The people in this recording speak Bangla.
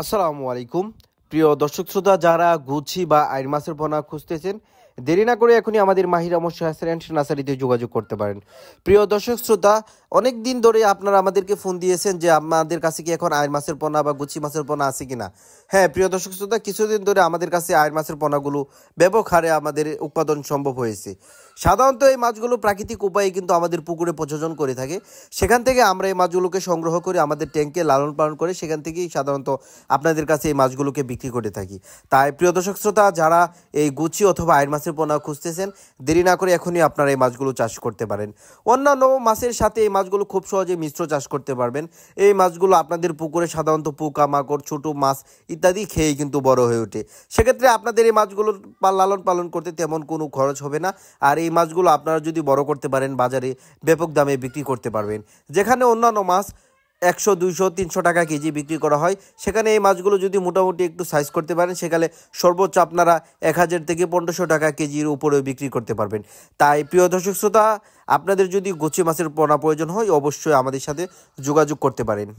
আসসালামু আলাইকুম। প্রিয় দর্শক শ্রোতা, যারা গুছি বা আইর মাছের পোনা খুঁজতেছেন, দেরি না করে এখনই আমাদের মাহির আমর রেস্টুরেন্ট নার্সারিতে যোগাযোগ করতে পারেন। প্রিয় দর্শক শ্রোতা, অনেক দিন ধরে আপনারা আমাদেরকে ফোন দিয়েছেন যে আমাদের কাছে কি এখন আইর মাছের পোনা বা গুছি মাছের পোনা আছে কিনা। হ্যাঁ প্রিয় দর্শক শ্রোতা, কিছুদিন ধরে আমাদের কাছে আইর মাছের পোনাগুলো ব্যাপক হারে আমাদের উৎপাদন সম্ভব হয়েছে। সাধারণত এই মাছগুলো প্রাকৃতিক উপায়ে কিন্তু আমাদের পুকুরে প্রযোজন করে থাকে। সেখান থেকে আমরা এই মাছগুলোকে সংগ্রহ করে আমাদের ট্যাঙ্কে লালন পালন করে সেখান থেকেই সাধারণত আপনাদের কাছে এই মাছগুলোকে বিক্রি করে থাকি। তাই প্রিয় দর্শক শ্রোতা, যারা এই গুচি অথবা আইর মাছের পোনা খুঁজতেছেন, দেরি না করে এখনই আপনারা এই মাছগুলো চাষ করতে পারেন। অন্যান্য মাছের সাথে এই মাছগুলো খুব সহজে মিশ্র চাষ করতে পারবেন। এই মাছগুলো আপনাদের পুকুরে সাধারণত পোকা মাকড় ছোটো মাছ ইত্যাদি খেয়েই কিন্তু বড় হয়ে ওঠে। সেক্ষেত্রে আপনাদের এই মাছগুলোর লালন পালন করতে তেমন কোনো খরচ হবে না। আর এই মাছগুলো আপনারা যদি বড় করতে পারেন, বাজারে ব্যাপক দামে বিক্রি করতে পারবেন। যেখানে অন্যান্য মাছ 100, 200, 300 টাকা কেজি বিক্রি করা হয়, সেখানে এই মাছগুলো যদি মোটামুটি একটু সাইজ করতে পারেন, সেখানে সর্বোচ্চ আপনারা 1000 থেকে 1500 টাকা কেজির উপরেও বিক্রি করতে পারবেন। তাই প্রিয় দর্শক শ্রোতা, আপনাদের যদি গুচি মাছের পোনা প্রয়োজন হয়, অবশ্যই আমাদের সাথে যোগাযোগ করতে পারেন।